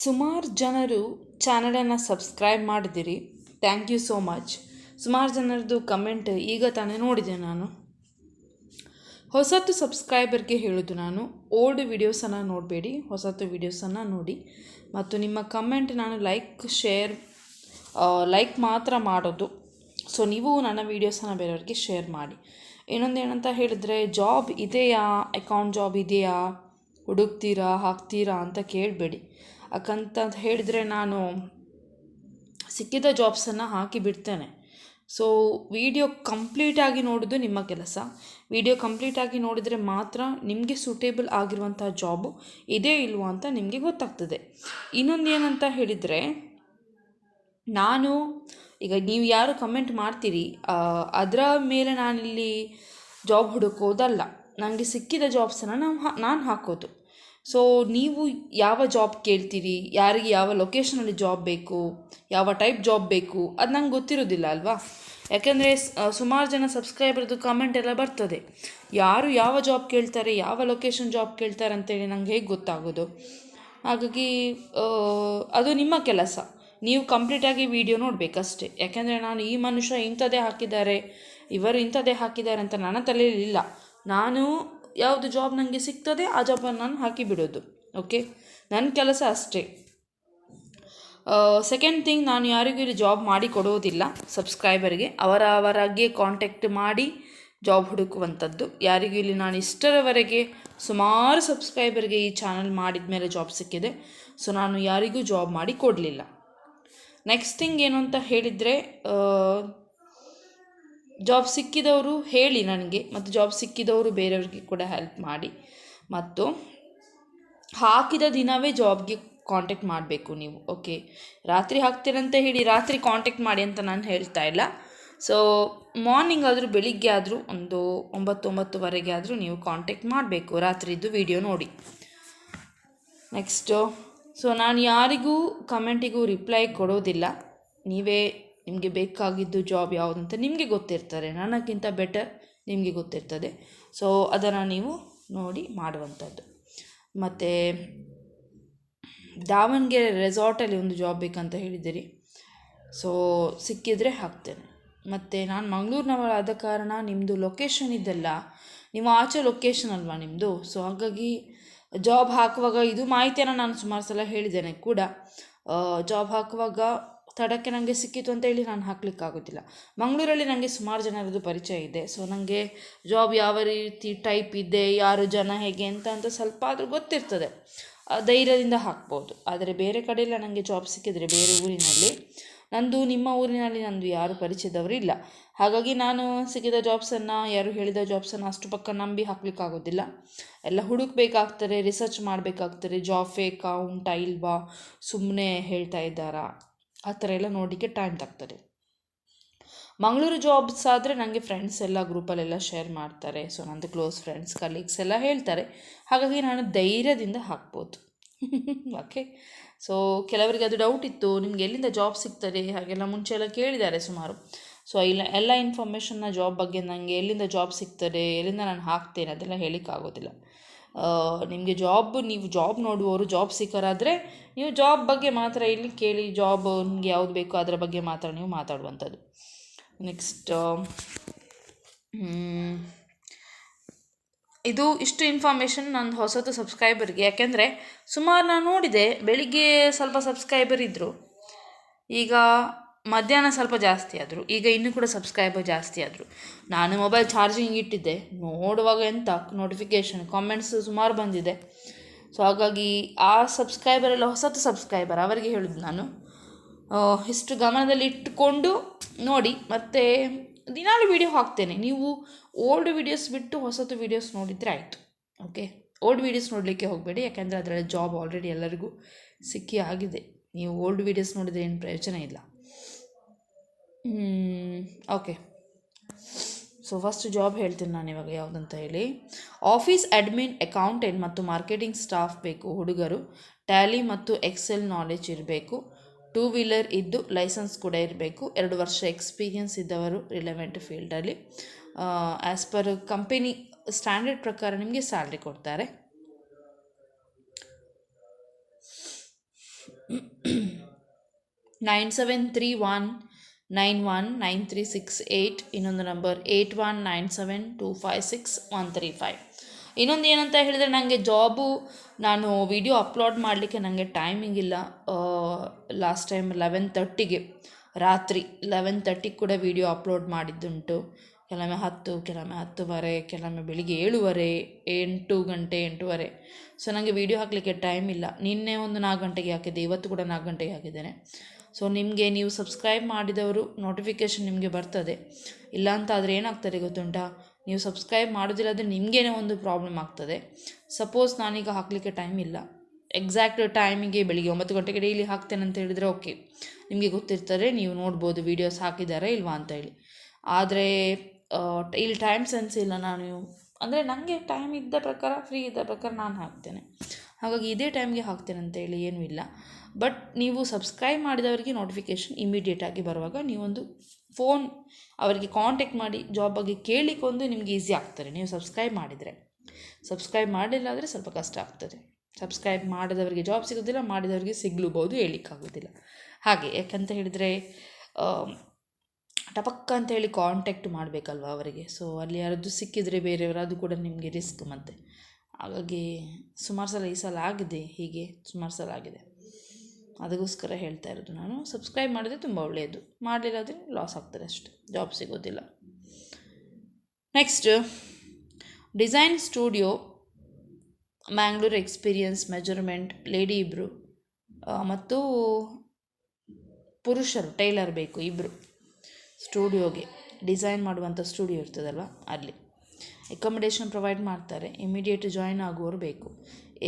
ಸುಮಾರು ಜನರು ಚಾನಲನ್ನು ಸಬ್ಸ್ಕ್ರೈಬ್ ಮಾಡಿದಿರಿ. Thank you so much. ಸುಮಾರು ಜನರದ್ದು ಕಮೆಂಟ್ ಈಗ ತಾನೇ ನೋಡಿದೆ ನಾನು. ಹೊಸತು ಸಬ್ಸ್ಕ್ರೈಬರ್ಗೆ ಹೇಳೋದು ನಾನು, ಓಲ್ಡ್ ವಿಡಿಯೋಸನ್ನು ನೋಡಬೇಡಿ, ಹೊಸತು ವಿಡಿಯೋಸನ್ನು ನೋಡಿ. ಮತ್ತು ನಿಮ್ಮ ಕಮೆಂಟ್ ನಾನು ಲೈಕ್ ಮಾತ್ರ ಮಾಡೋದು. ಸೊ ನೀವು ನನ್ನ ವೀಡಿಯೋಸನ್ನು ಬೇರೆಯವ್ರಿಗೆ ಶೇರ್ ಮಾಡಿ. ಇನ್ನೊಂದೇನಂತ ಹೇಳಿದರೆ, ಜಾಬ್ ಇದೆಯಾ, ಅಕೌಂಟ್ ಜಾಬ್ ಇದೆಯಾ, ಹುಡುಕ್ತೀರಾ ಹಾಕ್ತೀರಾ ಅಂತ ಕೇಳಬೇಡಿ. ಯಾಕಂತ ಹೇಳಿದರೆ ನಾನು ಸಿಕ್ಕಿದ ಜಾಬ್ಸನ್ನು ಹಾಕಿ ಬಿಡ್ತೇನೆ. ಸೊ ವಿಡಿಯೋ ಕಂಪ್ಲೀಟಾಗಿ ನೋಡೋದು ನಿಮ್ಮ ಕೆಲಸ. ವಿಡಿಯೋ ಕಂಪ್ಲೀಟಾಗಿ ನೋಡಿದರೆ ಮಾತ್ರ ನಿಮಗೆ ಸೂಟೇಬಲ್ ಆಗಿರುವಂಥ ಜಾಬು ಇದೇ ಇಲ್ವೋ ಅಂತ ನಿಮಗೆ ಗೊತ್ತಾಗ್ತದೆ. ಇನ್ನೊಂದು ಏನಂತ ಹೇಳಿದರೆ, ನಾನು ಈಗ ನೀವು ಯಾರು ಕಮೆಂಟ್ ಮಾಡ್ತೀರಿ ಅದರ ಮೇಲೆ ನಾನಿಲ್ಲಿ ಜಾಬ್ ಹುಡುಕೋದಲ್ಲ. ನನಗೆ ಸಿಕ್ಕಿದ ಜಾಬ್ಸನ್ನು ನಾನು ಹಾಕೋದು. ಸೊ ನೀವು ಯಾವ ಜಾಬ್ ಕೇಳ್ತೀರಿ, ಯಾರಿಗೆ ಯಾವ ಲೊಕೇಶನಲ್ಲಿ ಜಾಬ್ ಬೇಕು, ಯಾವ ಟೈಪ್ ಜಾಬ್ ಬೇಕು, ಅದು ನಂಗೆ ಗೊತ್ತಿರೋದಿಲ್ಲ ಅಲ್ವಾ. ಯಾಕೆಂದರೆ ಸುಮಾರು ಜನ ಸಬ್ಸ್ಕ್ರೈಬರ್ದು ಕಮೆಂಟ್ ಎಲ್ಲ ಬರ್ತದೆ, ಯಾರು ಯಾವ ಜಾಬ್ ಕೇಳ್ತಾರೆ, ಯಾವ ಲೊಕೇಶನ್ ಜಾಬ್ ಕೇಳ್ತಾರೆ ಅಂತೇಳಿ ನಂಗೆ ಹೇಗೆ ಗೊತ್ತಾಗೋದು. ಹಾಗಾಗಿ ಅದು ನಿಮ್ಮ ಕೆಲಸ, ನೀವು ಕಂಪ್ಲೀಟಾಗಿ ವಿಡಿಯೋ ನೋಡಬೇಕಷ್ಟೇ. ಯಾಕೆಂದರೆ ನಾನು ಈ ಮನುಷ್ಯ ಇಂಥದ್ದೇ ಹಾಕಿದ್ದಾರೆ, ಇವರು ಇಂಥದ್ದೇ ಹಾಕಿದ್ದಾರೆ ಅಂತ ನನ್ನ ತಲೆಯಲ್ಲಿಲ್ಲ. ನಾನು ಯಾವುದು ಜಾಬ್ ನನಗೆ ಸಿಗ್ತದೆ ಆ ಜಾಬನ್ನು ನಾನು ಹಾಕಿಬಿಡೋದು. ಓಕೆ, ನನ್ನ ಕೆಲಸ ಅಷ್ಟೇ. ಸೆಕೆಂಡ್ ಥಿಂಗ್, ನಾನು ಯಾರಿಗೂ ಇಲ್ಲಿ ಜಾಬ್ ಮಾಡಿ ಕೊಡೋದಿಲ್ಲ. ಸಬ್ಸ್ಕ್ರೈಬರ್ಗೆ ಅವರವರಾಗೆ ಕಾಂಟ್ಯಾಕ್ಟ್ ಮಾಡಿ ಜಾಬ್ ಹುಡುಕುವಂಥದ್ದು. ಯಾರಿಗೂ ಇಲ್ಲಿ ನಾನು ಇಷ್ಟರವರೆಗೆ ಸುಮಾರು ಸಬ್ಸ್ಕ್ರೈಬರ್ಗೆ ಈ ಚಾನಲ್ ಮಾಡಿದ ಮೇಲೆ ಜಾಬ್ ಸಿಕ್ಕಿದೆ. ಸೊ ನಾನು ಯಾರಿಗೂ ಜಾಬ್ ಮಾಡಿ ಕೊಡಲಿಲ್ಲ. ನೆಕ್ಸ್ಟ್ ಥಿಂಗ್ ಏನು ಅಂತ ಹೇಳಿದರೆ, ಜಾಬ್ ಸಿಕ್ಕಿದವರು ಹೇಳಿ ನನಗೆ, ಮತ್ತು ಜಾಬ್ ಸಿಕ್ಕಿದವರು ಬೇರೆಯವ್ರಿಗೆ ಕೂಡ ಹೆಲ್ಪ್ ಮಾಡಿ. ಮತ್ತು ಹಾಕಿದ ದಿನವೇ ಜಾಬ್ಗೆ ಕಾಂಟ್ಯಾಕ್ಟ್ ಮಾಡಬೇಕು ನೀವು. ಓಕೆ, ರಾತ್ರಿ ಹಾಕ್ತೀರಂತ ಹೇಳಿ ರಾತ್ರಿ ಕಾಂಟ್ಯಾಕ್ಟ್ ಮಾಡಿ ಅಂತ ನಾನು ಹೇಳ್ತಾ ಇಲ್ಲ. ಸೊ ಮಾರ್ನಿಂಗ್ ಆದರೂ ಬೆಳಿಗ್ಗೆ ಆದರೂ ಒಂದು 9-9:30 ಆದರೂ ನೀವು ಕಾಂಟ್ಯಾಕ್ಟ್ ಮಾಡಬೇಕು, ರಾತ್ರಿದ್ದು ವಿಡಿಯೋ ನೋಡಿ. ನೆಕ್ಸ್ಟು, ಸೊ ನಾನು ಯಾರಿಗೂ ಕಮೆಂಟಿಗೂ ರಿಪ್ಲೈ ಕೊಡೋದಿಲ್ಲ. ನೀವೇ ನಿಮಗೆ ಬೇಕಾಗಿದ್ದು ಜಾಬ್ ಯಾವುದಂತ ನಿಮಗೆ ಗೊತ್ತಿರ್ತಾರೆ, ನನಗಿಂತ ಬೆಟರ್ ನಿಮಗೆ ಗೊತ್ತಿರ್ತದೆ. ಸೊ ಅದನ್ನು ನೀವು ನೋಡಿ ಮಾಡುವಂಥದ್ದು. ಮತ್ತು ದಾವಣಗೆರೆ ರೆಸಾರ್ಟಲ್ಲಿ ಒಂದು ಜಾಬ್ ಬೇಕಂತ ಹೇಳಿದ್ದೀರಿ. ಸೊ ಸಿಕ್ಕಿದರೆ ಹಾಕ್ತೇನೆ. ಮತ್ತು ನಾನು ಮಂಗಳೂರಿನವಳಾದ ಕಾರಣ ನಿಮ್ಮದು ಲೊಕೇಶನ್ ಇದೆಲ್ಲ ನೀವು ಆಚೆ ಲೊಕೇಶನ್ ಅಲ್ವಾ ನಿಮ್ಮದು. ಸೊ ಹಾಗಾಗಿ ಜಾಬ್ ಹಾಕುವಾಗ ಇದು ಮಾಹಿತಿಯನ್ನು ನಾನು ಸುಮಾರು ಸಲ ಹೇಳಿದ್ದೇನೆ ಕೂಡ. ಜಾಬ್ ಹಾಕುವಾಗ ತಡಕ್ಕೆ ನನಗೆ ಸಿಕ್ಕಿತು ಅಂತೇಳಿ ನಾನು ಹಾಕಲಿಕ್ಕಾಗೋದಿಲ್ಲ. ಮಂಗಳೂರಲ್ಲಿ ನನಗೆ ಸುಮಾರು ಜನರದ್ದು ಪರಿಚಯ ಇದೆ. ಸೊ ನನಗೆ ಜಾಬ್ ಯಾವ ರೀತಿ ಟೈಪ್ ಇದೆ, ಯಾರು ಜನ ಹೇಗೆ ಅಂತ ಸ್ವಲ್ಪ ಆದರೂ ಗೊತ್ತಿರ್ತದೆ, ಧೈರ್ಯದಿಂದ ಹಾಕ್ಬೋದು. ಆದರೆ ಬೇರೆ ಕಡೆಯೆಲ್ಲ ನನಗೆ ಜಾಬ್ ಸಿಕ್ಕಿದರೆ ಬೇರೆ ಊರಿನಲ್ಲಿ, ನಿಮ್ಮ ಊರಿನಲ್ಲಿ ನಂದು ಯಾರು ಪರಿಚಯದವರು ಇಲ್ಲ. ಹಾಗಾಗಿ ನಾನು ಸಿಕ್ಕಿದ ಜಾಬ್ಸನ್ನು, ಯಾರು ಹೇಳಿದ ಜಾಬ್ಸನ್ನು ಅಷ್ಟು ಪಕ್ಕ ನಂಬಿ ಹಾಕಲಿಕ್ಕಾಗೋದಿಲ್ಲ. ಎಲ್ಲ ಹುಡುಕಬೇಕಾಗ್ತದೆ, ರಿಸರ್ಚ್ ಮಾಡಬೇಕಾಗ್ತದೆ, ಜಾಬ್ ಫೇಕಾ ಉಂಟಾ ಇಲ್ವಾ, ಸುಮ್ಮನೆ ಹೇಳ್ತಾ ಇದ್ದಾರಾ, ಆ ಥರ ಎಲ್ಲ ನೋಡಲಿಕ್ಕೆ ಟೈಮ್ ತಗ್ತದೆ. ಮಂಗಳೂರು ಜಾಬ್ಸ್ ಆದರೆ ನನಗೆ ಫ್ರೆಂಡ್ಸ್ ಎಲ್ಲ ಗ್ರೂಪಲ್ಲೆಲ್ಲ ಶೇರ್ ಮಾಡ್ತಾರೆ. ಸೊ ನಂದು ಕ್ಲೋಸ್ ಫ್ರೆಂಡ್ಸ್ ಕಲೀಗ್ಸ್ ಎಲ್ಲ ಹೇಳ್ತಾರೆ. ಹಾಗಾಗಿ ನಾನು ಧೈರ್ಯದಿಂದ ಹಾಕ್ಬೋದು. ಓಕೆ, ಸೊ ಕೆಲವರಿಗೆ ಅದು ಡೌಟ್ ಇತ್ತು, ನಿಮ್ಗೆ ಎಲ್ಲಿಂದ ಜಾಬ್ ಸಿಗ್ತದೆ ಹಾಗೆಲ್ಲ ಮುಂಚೆ ಎಲ್ಲ ಕೇಳಿದ್ದಾರೆ ಸುಮಾರು. ಸೊ ಎಲ್ಲ ಇನ್ಫಾರ್ಮೇಷನ್ನ ಜಾಬ್ ಬಗ್ಗೆ ನನಗೆ ಎಲ್ಲಿಂದ ಜಾಬ್ ಸಿಗ್ತದೆ, ಎಲ್ಲಿಂದ ನಾನು ಹಾಕ್ತೇನೆ ಅದೆಲ್ಲ ಹೇಳಲಿಕ್ಕಾಗೋದಿಲ್ಲ. ನೀವು ಜಾಬ್ ನೋಡುವವರು ಜಾಬ್ ಸಿಕ್ಕರಾದರೆ ನೀವು ಜಾಬ್ ಬಗ್ಗೆ ಮಾತ್ರ ಇಲ್ಲಿ ಕೇಳಿ, ಜಾಬ್ ನಿಮಗೆ ಯಾವುದು ಬೇಕೋ ಅದರ ಬಗ್ಗೆ ಮಾತ್ರ ನೀವು ಮಾತಾಡುವಂಥದ್ದು. ನೆಕ್ಸ್ಟ್, ಇಷ್ಟು ಇನ್ಫಾರ್ಮೇಷನ್ ನನ್ನ ಹೊಸತು ಸಬ್ಸ್ಕ್ರೈಬರ್ಗೆ. ಯಾಕೆಂದರೆ ಸುಮಾರು ನಾನು ನೋಡಿದೆ, ಬೆಳಿಗ್ಗೆ ಸ್ವಲ್ಪ ಸಬ್ಸ್ಕ್ರೈಬರ್ ಇದ್ದರು, ಈಗ ಮಧ್ಯಾಹ್ನ ಸ್ವಲ್ಪ ಜಾಸ್ತಿ ಆದರು, ಈಗ ಇನ್ನೂ ಕೂಡ ಸಬ್ಸ್ಕ್ರೈಬರ್ ಜಾಸ್ತಿ ಆದರು. ನಾನು ಮೊಬೈಲ್ ಚಾರ್ಜಿಂಗ್ ಇಟ್ಟಿದ್ದೆ, ನೋಡುವಾಗ ಎಂಥ ನೋಟಿಫಿಕೇಷನ್ ಕಾಮೆಂಟ್ಸ್ ಸುಮಾರು ಬಂದಿದೆ. ಸೊ ಹಾಗಾಗಿ ಆ ಸಬ್ಸ್ಕ್ರೈಬರ್ ಎಲ್ಲ ಹೊಸತು ಸಬ್ಸ್ಕ್ರೈಬರ್, ಅವರಿಗೆ ಹೇಳೋದು ನಾನು, ಇಷ್ಟು ಗಮನದಲ್ಲಿ ಇಟ್ಟುಕೊಂಡು ನೋಡಿ. ಮತ್ತು ದಿನಾಲು ವೀಡಿಯೋ ಹಾಕ್ತೇನೆ, ನೀವು ಓಲ್ಡ್ ವೀಡಿಯೋಸ್ ಬಿಟ್ಟು ಹೊಸತು ವೀಡಿಯೋಸ್ ನೋಡಿದರೆ ಆಯಿತು. ಓಕೆ, ಓಲ್ಡ್ ವೀಡಿಯೋಸ್ ನೋಡಲಿಕ್ಕೆ ಹೋಗಬೇಡಿ, ಯಾಕೆಂದರೆ ಅದರಲ್ಲಿ ಜಾಬ್ ಆಲ್ರೆಡಿ ಎಲ್ಲರಿಗೂ ಸಿಕ್ಕಿ ಆಗಿದೆ. ನೀವು ಓಲ್ಡ್ ವೀಡಿಯೋಸ್ ನೋಡಿದರೆ ಏನು ಪ್ರಯೋಜನ ಇಲ್ಲ. ಓಕೆ, ಸೊ ಫಸ್ಟ್ ಜಾಬ್ ಹೇಳ್ತೀನಿ ನಾನು ಇವಾಗ ಯಾವುದಂತ ಹೇಳಿ. ಆಫೀಸ್ ಅಡ್ಮಿನ್, ಅಕೌಂಟೆಂಟ್ ಮತ್ತು ಮಾರ್ಕೆಟಿಂಗ್ ಸ್ಟಾಫ್ ಬೇಕು ಹುಡುಗರು. ಟ್ಯಾಲಿ ಮತ್ತು ಎಕ್ಸೆಲ್ ನಾಲೆಜ್ ಇರಬೇಕು. 2 ವೀಲರ್ ಇದ್ದು ಲೈಸೆನ್ಸ್ ಕೂಡ ಇರಬೇಕು. 2 ವರ್ಷ ಎಕ್ಸ್ಪೀರಿಯನ್ಸ್ ಇದ್ದವರು ರಿಲೆವೆಂಟ್ ಫೀಲ್ಡಲ್ಲಿ. ಆ್ಯಸ್ ಪರ್ ಕಂಪೆನಿ ಸ್ಟ್ಯಾಂಡರ್ಡ್ ಪ್ರಕಾರ ನಿಮಗೆ ಸ್ಯಾಲ್ರಿ ಕೊಡ್ತಾರೆ. 9731919368. ಇನ್ನೊಂದು ನಂಬರ್ 8197256135. ಇನ್ನೊಂದು ಏನಂತ ಹೇಳಿದರೆ, ನನಗೆ ಜಾಬು ನಾನು ವಿಡಿಯೋ ಅಪ್ಲೋಡ್ ಮಾಡಲಿಕ್ಕೆ ನನಗೆ ಟೈಮಿಂಗ್ ಇಲ್ಲ. ಲಾಸ್ಟ್ ಟೈಮ್ 11:30ಗೆ ರಾತ್ರಿ 11:30 ಕೂಡ ವಿಡಿಯೋ ಅಪ್ಲೋಡ್ ಮಾಡಿದ್ದುಂಟು. ಕೆಲವೊಮ್ಮೆ 10, ಕೆಲವೊಮ್ಮೆ 10:30, ಕೆಲವೊಮ್ಮೆ ಬೆಳಿಗ್ಗೆ 7:30, 8 ಗಂಟೆ 8:30. ಸೊ ನನಗೆ ವೀಡಿಯೋ ಹಾಕಲಿಕ್ಕೆ ಟೈಮ್ ಇಲ್ಲ. ನಿನ್ನೆ ಒಂದು 4 ಗಂಟೆಗೆ ಹಾಕಿದ್ದೆ, ಇವತ್ತು ಕೂಡ 4 ಗಂಟೆಗೆ ಹಾಕಿದ್ದೇನೆ. ಸೊ ನೀವು ಸಬ್ಸ್ಕ್ರೈಬ್ ಮಾಡಿದವರು ನೋಟಿಫಿಕೇಷನ್ ನಿಮಗೆ ಬರ್ತದೆ. ಇಲ್ಲ ಅಂತ ಆದರೆ ಏನಾಗ್ತದೆ ಗೊತ್ತುಂಟಾ, ನೀವು ಸಬ್ಸ್ಕ್ರೈಬ್ ಮಾಡೋದಿಲ್ಲಾದರೆ ನಿಮಗೇನೆ ಒಂದು ಪ್ರಾಬ್ಲಮ್ ಆಗ್ತದೆ. ಸಪೋಸ್ ನಾನೀಗ ಹಾಕಲಿಕ್ಕೆ ಟೈಮ್ ಇಲ್ಲ, ಎಕ್ಸಾಕ್ಟ್ ಟೈಮಿಗೆ ಬೆಳಿಗ್ಗೆ 9 ಗಂಟೆಗೆ ಡೈಲಿ ಹಾಕ್ತೇನೆ ಅಂತ ಹೇಳಿದರೆ ಓಕೆ, ನಿಮಗೆ ಗೊತ್ತಿರ್ತದೆ, ನೀವು ನೋಡ್ಬೋದು ವೀಡಿಯೋಸ್ ಹಾಕಿದ್ದಾರೆ ಇಲ್ವಾ ಅಂತ ಹೇಳಿ. ಆದರೆ ಇಲ್ಲಿ ಟೈಮ್ ಸೆನ್ಸ್ ಇಲ್ಲ. ನಾನು ಅಂದರೆ ನನಗೆ ಟೈಮ್ ಇದ್ದ ಪ್ರಕಾರ, ಫ್ರೀ ಇದ್ದ ಪ್ರಕಾರ ನಾನು ಹಾಕ್ತೇನೆ. ಹಾಗಾಗಿ ಇದೇ ಟೈಮ್ಗೆ ಹಾಕ್ತೇನೆ ಅಂತೇಳಿ ಏನೂ ಇಲ್ಲ. ಬಟ್ ನೀವು ಸಬ್ಸ್ಕ್ರೈಬ್ ಮಾಡಿದವರಿಗೆ ನೋಟಿಫಿಕೇಷನ್ ಇಮಿಡಿಯೇಟಾಗಿ ಬರುವಾಗ ನೀವೊಂದು ಫೋನ್ ಅವರಿಗೆ ಕಾಂಟ್ಯಾಕ್ಟ್ ಮಾಡಿ ಜಾಬ್ ಬಗ್ಗೆ ಕೇಳಿಕೊಂಡು ನಿಮಗೆ ಈಸಿ ಆಗ್ತದೆ ನೀವು ಸಬ್ಸ್ಕ್ರೈಬ್ ಮಾಡಿದರೆ. ಸಬ್ಸ್ಕ್ರೈಬ್ ಮಾಡಲಿಲ್ಲ ಆದರೆ ಸ್ವಲ್ಪ ಕಷ್ಟ ಆಗ್ತದೆ. ಸಬ್ಸ್ಕ್ರೈಬ್ ಮಾಡಿದವರಿಗೆ ಜಾಬ್ ಸಿಗೋದಿಲ್ಲ, ಮಾಡಿದವರಿಗೆ ಸಿಗಲೂಬಹುದು, ಹೇಳಲಿಕ್ಕಾಗೋದಿಲ್ಲ. ಹಾಗೆ ಯಾಕಂತ ಹೇಳಿದರೆ ಟಪಕ್ಕ ಅಂತ ಹೇಳಿ ಕಾಂಟ್ಯಾಕ್ಟ್ ಮಾಡಬೇಕಲ್ವ ಅವರಿಗೆ. ಸೊ ಅಲ್ಲಿ ಯಾರದ್ದು ಸಿಕ್ಕಿದರೆ ಬೇರೆಯವರು, ಅದು ಕೂಡ ನಿಮಗೆ ರಿಸ್ಕ್ ಮತ್ತೆ. ಹಾಗಾಗಿ ಸುಮಾರು ಸಲ ಈ ಸಲ ಆಗಿದೆ, ಹೀಗೆ ಸುಮಾರು ಸಲ ಆಗಿದೆ. ಅದಕ್ಕೋಸ್ಕರ ಹೇಳ್ತಾ ಇರೋದು ನಾನು. ಸಬ್ಸ್ಕ್ರೈಬ್ ಮಾಡಿದರೆ ತುಂಬ ಒಳ್ಳೆಯದು, ಮಾಡಲಿಲ್ಲಾದರೆ ಲಾಸ್ ಆಗ್ತದೆ ಅಷ್ಟೆ, ಜಾಬ್ ಸಿಗೋದಿಲ್ಲ. Next, design studio Mangalore experience measurement lady ಇಬ್ಬರು ಮತ್ತು ಪುರುಷರು ಟೈಲರ್ ಬೇಕು, ಇಬ್ಬರು ಸ್ಟುಡಿಯೋಗೆ ಡಿಸೈನ್ ಮಾಡುವಂಥ ಸ್ಟುಡಿಯೋ ಇರ್ತದಲ್ವ ಅಲ್ಲಿ. ಅಕಾಮಿಡೇಷನ್ ಪ್ರೊವೈಡ್ ಮಾಡ್ತಾರೆ. ಇಮಿಡಿಯೇಟ್ ಜಾಯಿನ್ ಆಗುವವರು ಬೇಕು.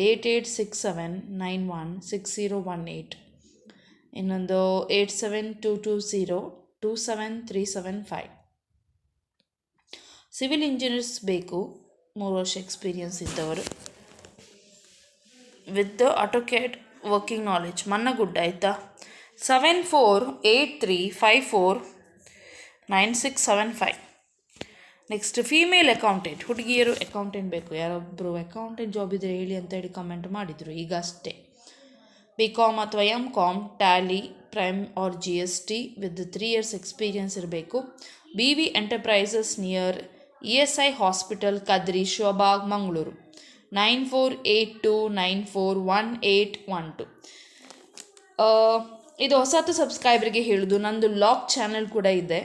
8867916018. ಇನ್ನೊಂದು 8722027375. ಸಿವಿಲ್ ಇಂಜಿನಿಯರ್ಸ್ ಬೇಕು, 3 ವರ್ಷ ಎಕ್ಸ್ಪೀರಿಯನ್ಸ್ ಇದ್ದವರು ವಿತ್ ಆಟೋಕ್ಯಾಡ್ ವರ್ಕಿಂಗ್ ನಾಲೆಜ್. ಮನ್ನಗುಡ್ಡ ಆಯಿತಾ. 7483549675. ನೆಕ್ಸ್ಟ್, ಫೀಮೇಲ್ ಅಕೌಂಟೆಂಟ್, ಹುಡುಗಿಯರು ಅಕೌಂಟೆಂಟ್ ಬೇಕು. ಯಾರೊಬ್ಬರು ಅಕೌಂಟೆಂಟ್ ಜಾಬ್ ಇದ್ದರೆ ಹೇಳಿ ಅಂತ ಹೇಳಿ ಕಮೆಂಟ್ ಮಾಡಿದರು ಈಗ ಅಷ್ಟೇ. BCom ಅಥವಾ MCom, Tally, prime or GST with 3 years experience ಇರಬೇಕು. BV enterprises near ESI hospital, Kadri, Shivabag, Mangaluru. 9482941812. ಇದು ಹೊಸತು ಸಬ್ಸ್ಕ್ರೈಬರ್ಗೆ ಹೇಳೋದು. ನಂದು ಲಾಗ್ ಚಾನಲ್ ಕೂಡ ಇದೆ,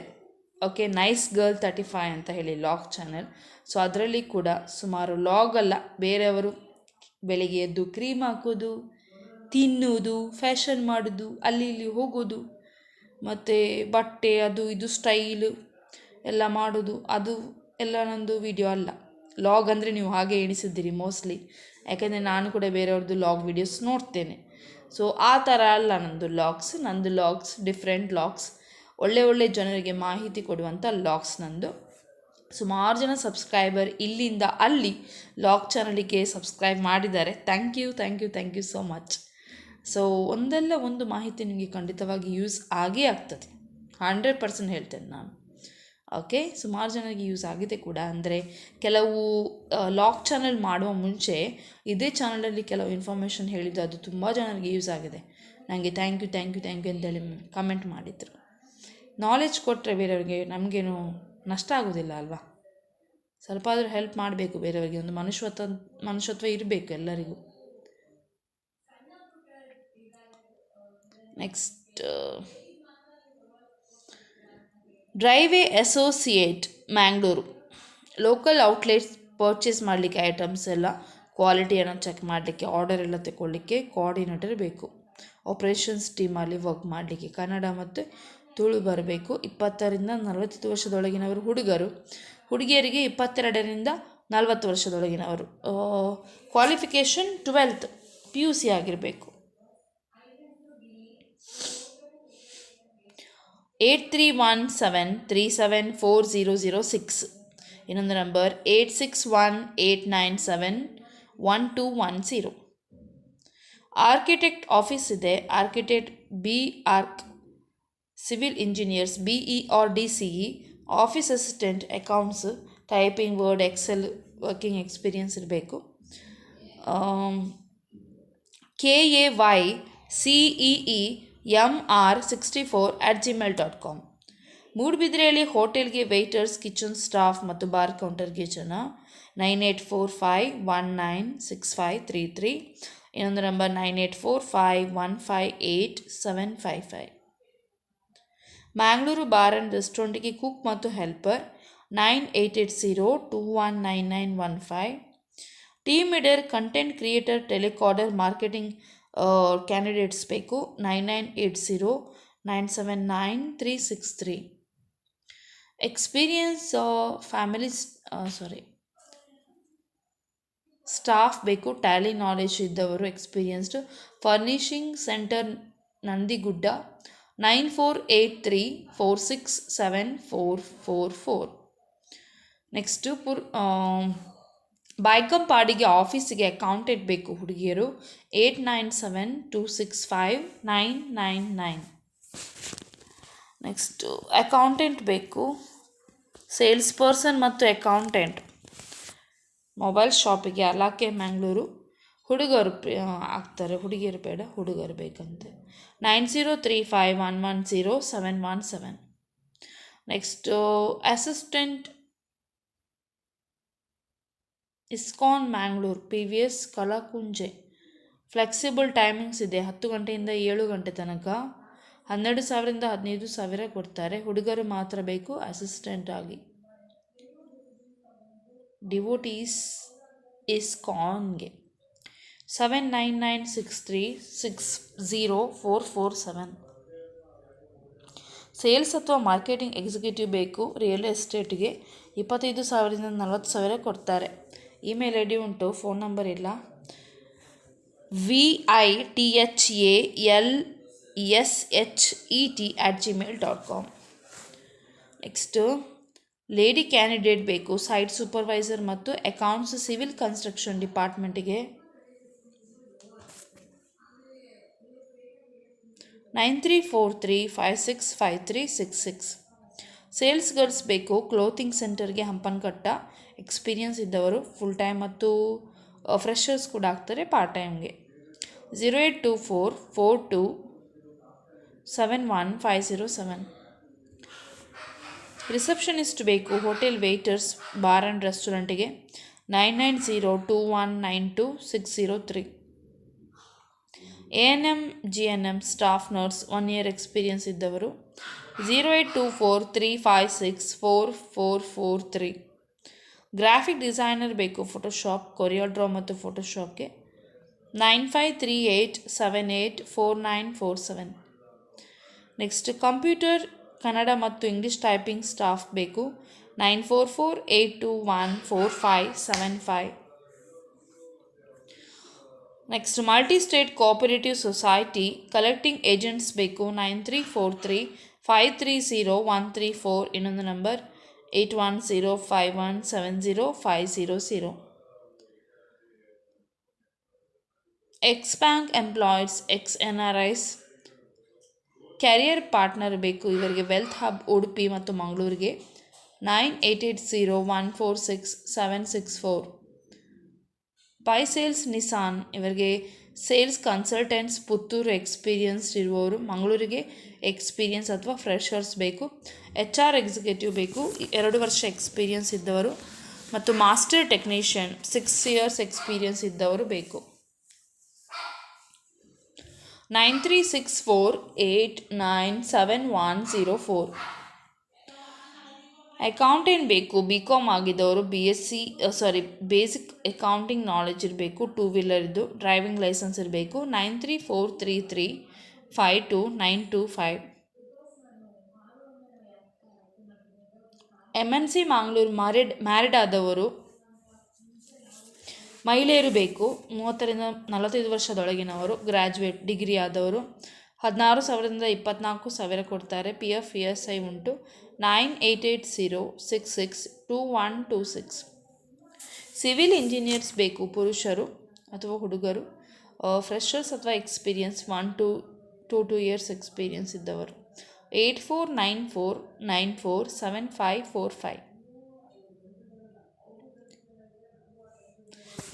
ಓಕೆ, ನೈಸ್ ಗರ್ಲ್ 35 ಅಂತ ಹೇಳಿ ಲಾಗ್ ಚಾನಲ್. ಸೊ ಅದರಲ್ಲಿ ಕೂಡ ಸುಮಾರು ಲಾಗ್ ಅಲ್ಲ, ಬೇರೆಯವರು ಬೆಳಿಗ್ಗೆ ಎದ್ದು ಕ್ರೀಮ್ ಹಾಕೋದು, ತಿನ್ನೋದು, ಫ್ಯಾಷನ್ ಮಾಡೋದು, ಅಲ್ಲಿ ಇಲ್ಲಿ ಹೋಗೋದು, ಮತ್ತು ಬಟ್ಟೆ ಅದು ಇದು ಸ್ಟೈಲು ಎಲ್ಲ ಮಾಡೋದು, ಅದು ಎಲ್ಲ ನಂದು ವಿಡಿಯೋ ಅಲ್ಲ. ಲಾಗ್ ಅಂದರೆ ನೀವು ಹಾಗೆ ಎಣಿಸಿದ್ದೀರಿ ಮೋಸ್ಟ್ಲಿ, ಯಾಕೆಂದರೆ ನಾನು ಕೂಡ ಬೇರೆಯವ್ರದ್ದು ಲಾಗ್ ವಿಡಿಯೋಸ್ ನೋಡ್ತೇನೆ. ಸೊ ಆ ಥರ ಅಲ್ಲ ನಂದು ಲಾಗ್ಸ್ ಡಿಫ್ರೆಂಟ್ ಲಾಗ್ಸ್, ಒಳ್ಳೆ ಜನರಿಗೆ ಮಾಹಿತಿ ಕೊಡುವಂಥ ಲಾಗ್ಸ್ ನಂದು. ಸುಮಾರು ಜನ ಸಬ್ಸ್ಕ್ರೈಬರ್ ಇಲ್ಲಿಂದ ಅಲ್ಲಿ ಲಾಗ್ ಚಾನಲಿಗೆ ಸಬ್ಸ್ಕ್ರೈಬ್ ಮಾಡಿದ್ದಾರೆ. Thank you so much. So ಒಂದಲ್ಲ ಒಂದು ಮಾಹಿತಿ ನಿಮಗೆ ಖಂಡಿತವಾಗಿ ಯೂಸ್ ಆಗೇ ಆಗ್ತದೆ, 100% ಹೇಳ್ತೇನೆ ನಾನು. ಓಕೆ, ಸುಮಾರು ಜನರಿಗೆ ಯೂಸ್ ಆಗಿದೆ ಕೂಡ. ಅಂದರೆ ಕೆಲವು ಲಾಗ್ ಚಾನಲ್ ಮಾಡುವ ಮುಂಚೆ ಇದೇ ಚಾನಲಲ್ಲಿ ಕೆಲವು ಇನ್ಫಾರ್ಮೇಷನ್ ಹೇಳಿದ್ದು, ಅದು ತುಂಬ ಜನರಿಗೆ ಯೂಸ್ ಆಗಿದೆ. ನನಗೆ ಥ್ಯಾಂಕ್ ಯು ಅಂತೇಳಿ ಕಮೆಂಟ್ ಮಾಡಿದರು. ನಾಲೆಜ್ ಕೊಟ್ಟರೆ ಬೇರೆಯವ್ರಿಗೆ ನಮಗೇನು ನಷ್ಟ ಆಗೋದಿಲ್ಲ ಅಲ್ವಾ. ಸ್ವಲ್ಪ ಆದರೂ ಹೆಲ್ಪ್ ಮಾಡಬೇಕು ಬೇರೆಯವರಿಗೆ, ಒಂದು ಮನುಷ್ಯತ್ವ ಇರಬೇಕು ಎಲ್ಲರಿಗೂ. Next, driveway associate Mangalore. Local outlets purchase ಮಾಡಲಿಕ್ಕೆ, ಐಟಮ್ಸ್ ಎಲ್ಲ ಕ್ವಾಲಿಟಿಯನ್ನು ಚೆಕ್ ಮಾಡಲಿಕ್ಕೆ, ಆರ್ಡರ್ ಎಲ್ಲ ತಗೊಳ್ಳಿಕ್ಕೆ ಕೋಆರ್ಡಿನೇಟರ್ ಬೇಕು. ಆಪ್ರೇಷನ್ಸ್ ಟೀಮಲ್ಲಿ ವರ್ಕ್ ಮಾಡಲಿಕ್ಕೆ ಕನ್ನಡ ಮತ್ತು ತುಳು ಬರಬೇಕು. 20ರಿಂದ 40 ವರ್ಷದೊಳಗಿನವರು ಹುಡುಗರು, ಹುಡುಗಿಯರಿಗೆ 22ರಿಂದ 40 ವರ್ಷದೊಳಗಿನವರು. ಕ್ವಾಲಿಫಿಕೇಷನ್ 12th PUC ಆಗಿರಬೇಕು. 8317374006. ಇನ್ನೊಂದು ನಂಬರ್ 8618971210. ಆರ್ಕಿಟೆಕ್ಟ್ ಆಫೀಸ್ ಇದೆ. Architect BArch, civil engineers BE or DCE, office assistant, accounts, typing, word, excel working experience ಇರಬೇಕು. KAY ceemr64@gmail.com. ಮೂಡುಬಿದ್ರೆಯಲ್ಲಿ ಹೋಟೆಲ್ಗೆ ವೇಟರ್ಸ್, ಕಿಚನ್ ಸ್ಟಾಫ್ ಮತ್ತು ಬಾರ್ ಕೌಂಟರ್ಗೆ ಜನ. 9845196533. ಇನ್ನೊಂದು ನಂಬರ್ 9845158755. ಮ್ಯಾಂಗ್ಳೂರು ಬಾರ್ ಆ್ಯಂಡ್ ರೆಸ್ಟೋರೆಂಟ್ಗೆ ಕುಕ್ ಮತ್ತು helper. 9880219915. Team leader, content creator, telecaller, marketing candidates ಬೇಕು. 9980979363. ಎಕ್ಸ್ಪೀರಿಯನ್ಸ್ ಸ್ಟಾಫ್ ಬೇಕು, ಟ್ಯಾಲಿ ನಾಲೆಜ್ ಇದ್ದವರು, experienced. Furnishing centre, Nandigudda. 9483467444. Next ಬಾಯ್ಕಂಪಾಡಿಗೆ ಆಫೀಸಿಗೆ ಅಕೌಂಟೆಂಟ್ ಬೇಕು ಹುಡುಗಿಯರು. 8972659999. ನೆಕ್ಸ್ಟು ಅಕೌಂಟೆಂಟ್ ಬೇಕು, ಸೇಲ್ಸ್ ಪರ್ಸನ್ ಮತ್ತು ಅಕೌಂಟೆಂಟ್. ಮೊಬೈಲ್ ಶಾಪಿಗೆ ಅಲಾಕೆ ಮ್ಯಾಂಗ್ಳೂರು. ಹುಡುಗರು ಆಗ್ತಾರೆ, ಹುಡುಗಿಯರು ಬೇಡ, ಹುಡುಗರು ಬೇಕಂತೆ. 9035110717. Next assistant ISKCON Mangalore, PVS Kalakunje. Flexible timings ಇದೆ, 10 ಗಂಟೆಯಿಂದ 7 ಗಂಟೆ ತನಕ. 12,000ರಿಂದ 15,000 ಕೊಡ್ತಾರೆ. ಹುಡುಗರು ಮಾತ್ರ ಬೇಕು ಅಸಿಸ್ಟೆಂಟ್ ಆಗಿ. ಡಿವೋಟೀಸ್ ಇಸ್ಕಾನ್ಗೆ 7996360447. ಸೇಲ್ಸ್ ಅಥವಾ ಮಾರ್ಕೆಟಿಂಗ್ ಎಕ್ಸಿಕ್ಯೂಟಿವ್ ಬೇಕು. ರಿಯಲ್ ಎಸ್ಟೇಟ್ಗೆ 25,000ರಿಂದ 40,000 ಕೊಡ್ತಾರೆ. ಇಮೇಲ್ ಐ ಡಿ ಉಂಟು, ಫೋನ್ ನಂಬರ್ ಇಲ್ಲ. vithalshet@gmail.com. ನೆಕ್ಸ್ಟು ಲೇಡಿ ಕ್ಯಾಂಡಿಡೇಟ್ ಬೇಕು, ಸೈಟ್ ಸೂಪರ್ವೈಸರ್ ಮತ್ತು ಅಕೌಂಟ್ಸ್, ಸಿವಿಲ್ ಕನ್ಸ್ಟ್ರಕ್ಷನ್ ಡಿಪಾರ್ಟ್ಮೆಂಟಿಗೆ. 9343565366. ಸೇಲ್ಸ್ ಗರ್ಲ್ಸ್ ಬೇಕು, ಕ್ಲೋತಿಂಗ್ ಸೆಂಟರ್ಗೆ, ಹಂಪನಕಟ್ಟ. ಎಕ್ಸ್ಪೀರಿಯನ್ಸ್ ಇದ್ದವರು, ಫುಲ್ ಟೈಮ್ ಮತ್ತು ಫ್ರೆಷರ್ಸ್ ಕೂಡ ಆಗ್ತಾರೆ ಪಾರ್ಟ್ ಟೈಮ್ಗೆ. 082442715507. ರಿಸೆಪ್ಷನಿಸ್ಟ್ ಬೇಕು, ಹೋಟೆಲ್ ವೇಟರ್ಸ್, ಬಾರ್ ಆ್ಯಂಡ್ ರೆಸ್ಟೋರೆಂಟಿಗೆ. 9902192603. ANM GNM staff nurse, 1 year experience ಇದ್ದವರು. 082435644443. ಗ್ರಾಫಿಕ್ ಡಿಸೈನರ್ ಬೇಕು, ಫೋಟೋಶಾಪ್, ಕೊರಿಯೋಡ್ರಾ ಮತ್ತು ಫೋಟೋಶಾಪ್ಗೆ. 9538784947. ನೆಕ್ಸ್ಟ್ ಕಂಪ್ಯೂಟರ್, ಕನ್ನಡ ಮತ್ತು ಇಂಗ್ಲೀಷ್ ಟೈಪಿಂಗ್ ಸ್ಟಾಫ್ ಬೇಕು. 9448214575. Next multi state cooperative society collecting agents ಬೇಕು. 9343530134. ಇನ್ನೊಂದು number 8105170500. X bank employees, XNRIs, carrier partner ಬೇಕು. ಇವರಿಗೆ ವೆಲ್ತ್ ಹಬ್ ಉಡುಪಿ ಮತ್ತು ಮಂಗಳೂರಿಗೆ. 9881466764. ಪೈ ಸೇಲ್ಸ್ ನಿಸಾನ್, ಇವರಿಗೆ ಸೇಲ್ಸ್ ಕನ್ಸಲ್ಟೆಂಟ್ಸ್, ಪುತ್ತೂರು ಎಕ್ಸ್ಪೀರಿಯನ್ಸ್ ಇರುವವರು, ಮಂಗಳೂರಿಗೆ ಎಕ್ಸ್ಪೀರಿಯನ್ಸ್ ಅಥವಾ ಫ್ರೆಷರ್ಸ್ ಬೇಕು. HR ಎಕ್ಸಿಕ್ಯೂಟಿವ್ ಬೇಕು, 2 ವರ್ಷ ಎಕ್ಸ್ಪೀರಿಯನ್ಸ್ ಇದ್ದವರು ಮತ್ತು ಮಾಸ್ಟರ್ ಟೆಕ್ನಿಷಿಯನ್ 6 ಇಯರ್ಸ್ ಎಕ್ಸ್ಪೀರಿಯನ್ಸ್ ಇದ್ದವರು ಬೇಕು. 9364897104. ಅಕೌಂಟೆಂಟ್ ಬೇಕು, BCom ಆಗಿದ್ದವರು, ಬೇಸಿಕ್ ಅಕೌಂಟಿಂಗ್ ನಾಲೆಜ್ ಇರಬೇಕು, 2 ವೀಲರ್ ಇದ್ದು, ಡ್ರೈವಿಂಗ್ ಲೈಸೆನ್ಸ್ ಇರಬೇಕು. 9343352925. MNC ಮಂಗಳೂರು, ಮ್ಯಾರಿಡ್ ಆದವರು, ಮಹಿಳೆಯರು ಬೇಕು. 30ರಿಂದ 45 ವರ್ಷದೊಳಗಿನವರು, ಗ್ರ್ಯಾಜುಯೇಟ್, ಡಿಗ್ರಿ ಆದವರು. 16,000ರಿಂದ 24,000 ಕೊಡ್ತಾರೆ. PF ESI ಉಂಟು. 9880662126. ಸಿವಿಲ್ ಇಂಜಿನಿಯರ್ಸ್ ಬೇಕು, ಪುರುಷರು ಅಥವಾ ಹುಡುಗರು, ಫ್ರೆಷರ್ಸ್ ಅಥವಾ ಎಕ್ಸ್ಪೀರಿಯನ್ಸ್ 1 to 2 ಇಯರ್ಸ್ ಎಕ್ಸ್ಪೀರಿಯನ್ಸ್ ಇದ್ದವರು. 8494947545.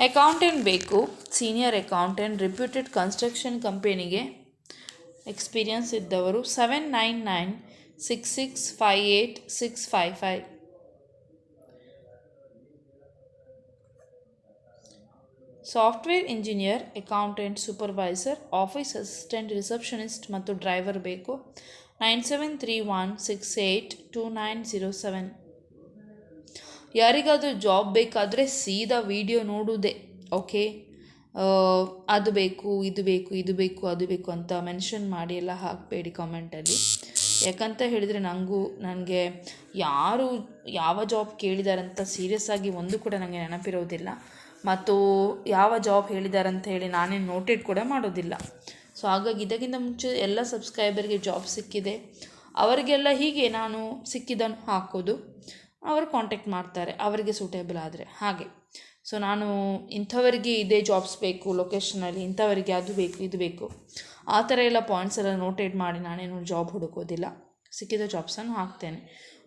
ಅಕೌಂಟೆಂಟ್ ಬೇಕು, ಸೀನಿಯರ್ ಅಕೌಂಟೆಂಟ್, ರೆಪ್ಯೂಟೆಡ್ ಕನ್ಸ್ಟ್ರಕ್ಷನ್ ಕಂಪನಿಗೆ. ಎಕ್ಸ್ಪೀರಿಯನ್ಸ್ ಇದ್ದವರು 7996658655. Software engineer, accountant, supervisor, office assistant, receptionist ಮತ್ತು ಡ್ರೈವರ್ ಬೇಕು. 9731682907. ಯಾರಿಗಾದರೂ ಜಾಬ್ ಬೇಕಾದರೆ ಸೀದಾ ವಿಡಿಯೋ ನೋಡುವುದೇ. ಓಕೆ, ಅದು ಬೇಕು, ಇದು ಬೇಕು, ಇದು ಬೇಕು, ಅದು ಬೇಕು ಅಂತ ಮೆನ್ಷನ್ ಮಾಡಿ ಎಲ್ಲ ಹಾಕಬೇಡಿ ಕಾಮೆಂಟಲ್ಲಿ. ಯಾಕಂತ ಹೇಳಿದರೆ ನನಗೆ ಯಾರು ಯಾವ ಜಾಬ್ ಕೇಳಿದಾರಂತ ಸೀರಿಯಸ್ ಆಗಿ ಒಂದು ಕೂಡ ನನಗೆ ನೆನಪಿರೋದಿಲ್ಲ, ಮತ್ತು ಯಾವ ಜಾಬ್ ಹೇಳಿದಾರಂತ ಹೇಳಿ ನಾನೇನು ನೋಟೆಡ್ ಕೂಡ ಮಾಡೋದಿಲ್ಲ. ಸೊ ಹಾಗಾಗಿ ಇದಕ್ಕಿಂತ ಮುಂಚೆ ಎಲ್ಲ ಸಬ್ಸ್ಕ್ರೈಬರ್ಗೆ ಜಾಬ್ ಸಿಕ್ಕಿದೆ, ಅವರಿಗೆಲ್ಲ ಹೀಗೆ ನಾನು ಸಿಕ್ಕಿದ್ದನ್ನು ಹಾಕೋದು, ಅವರು ಕಾಂಟ್ಯಾಕ್ಟ್ ಮಾಡ್ತಾರೆ ಅವರಿಗೆ ಸೂಟೇಬಲ್ ಆದರೆ ಹಾಗೆ. ಸೊ ನಾನು ಇಂಥವರಿಗೆ ಇದೇ ಜಾಬ್ಸ್ ಬೇಕು ಲೊಕೇಶನಲ್ಲಿ, ಇಂಥವರಿಗೆ ಅದು ಬೇಕು ಇದು ಬೇಕು ಆ ಥರ ಎಲ್ಲ ಪಾಯಿಂಟ್ಸ್ ಎಲ್ಲ ನೋಟೆಡ್ ಮಾಡಿ ನಾನೇನು ಜಾಬ್ ಹುಡುಕೋದಿಲ್ಲ, ಸಿಕ್ಕಿದ ಜಾಬ್ಸನ್ನು ಹಾಕ್ತೇನೆ.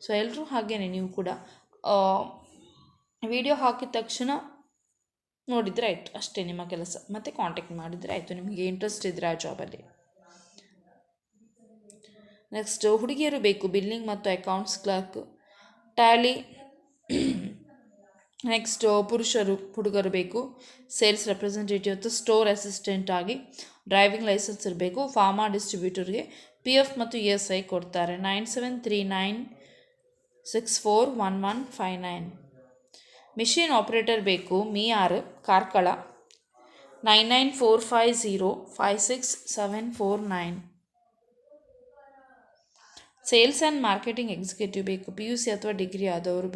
ಸೊ ಎಲ್ಲರೂ ಹಾಗೇನೆ, ನೀವು ಕೂಡ ವಿಡಿಯೋ ಹಾಕಿದ ತಕ್ಷಣ ನೋಡಿದರೆ ಆಯಿತು, ಅಷ್ಟೇ ನಿಮ್ಮ ಕೆಲಸ, ಮತ್ತು ಕಾಂಟ್ಯಾಕ್ಟ್ ಮಾಡಿದರೆ ಆಯಿತು ನಿಮಗೆ ಇಂಟ್ರೆಸ್ಟ್ ಇದ್ದರೆ ಆ ಜಾಬಲ್ಲಿ. ನೆಕ್ಸ್ಟ್ ಹುಡುಗಿಯರು ಬೇಕು, ಬಿಲ್ಲಿಂಗ್ ಮತ್ತು ಅಕೌಂಟ್ಸ್ ಕ್ಲರ್ಕ್, ಟ್ಯಾಲಿ. ನೆಕ್ಸ್ಟ್ ಹುಡುಗರು ಬೇಕು, ಸೇಲ್ಸ್ ರೆಪ್ರೆಸೆಂಟೇಟಿವ್ ಮತ್ತು ಸ್ಟೋರ್ ಅಸಿಸ್ಟೆಂಟ್ ಆಗಿ, ಡ್ರೈವಿಂಗ್ ಲೈಸೆನ್ಸ್ ಇರಬೇಕು. ಫಾರ್ಮಾ ಡಿಸ್ಟ್ರಿಬ್ಯೂಟರ್ಗೆ PF ಮತ್ತು ESI ಕೊಡ್ತಾರೆ. 9739641159. ಮಿಷಿನ್ ಆಪ್ರೇಟರ್ ಬೇಕು, ಮೀಯಾರ್, ಕಾರ್ಕಳ. 9945056749. ಸೇಲ್ಸ್ ಆ್ಯಂಡ್ ಮಾರ್ಕೆಟಿಂಗ್ ಎಕ್ಸಿಕ್ಯೂಟಿವ್ ಬೇಕು, PUC ಅಥವಾ ಡಿಗ್ರಿ ಆದವರು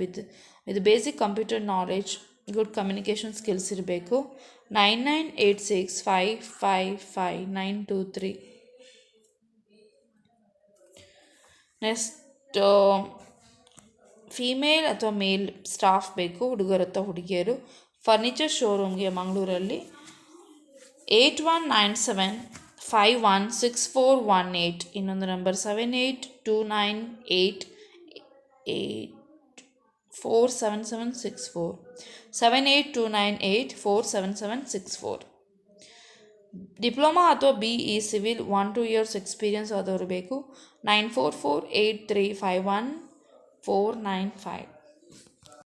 ಇದು basic computer knowledge, good communication skills ಇರಬೇಕು. 9986555923. ನೆಕ್ಸ್ಟ್ ಫೀಮೇಲ್ ಅಥವಾ ಮೇಲ್ ಸ್ಟಾಫ್ ಬೇಕು, ಹುಡುಗರು ಅಥವಾ ಹುಡುಗಿಯರು. ಫರ್ನಿಚರ್ ಶೋರೂಮ್ಗೆ ಮಂಗಳೂರಲ್ಲಿ. 8197516418. ಇನ್ನೊಂದು ನಂಬರ್ 7829847764. 7829847764. ಡಿಪ್ಲೊಮಾ ಅಥವಾ BE ಸಿವಿಲ್ 1-2 years ಎಕ್ಸ್ಪೀರಿಯನ್ಸ್ ಆದವರು ಬೇಕು. 9448351495.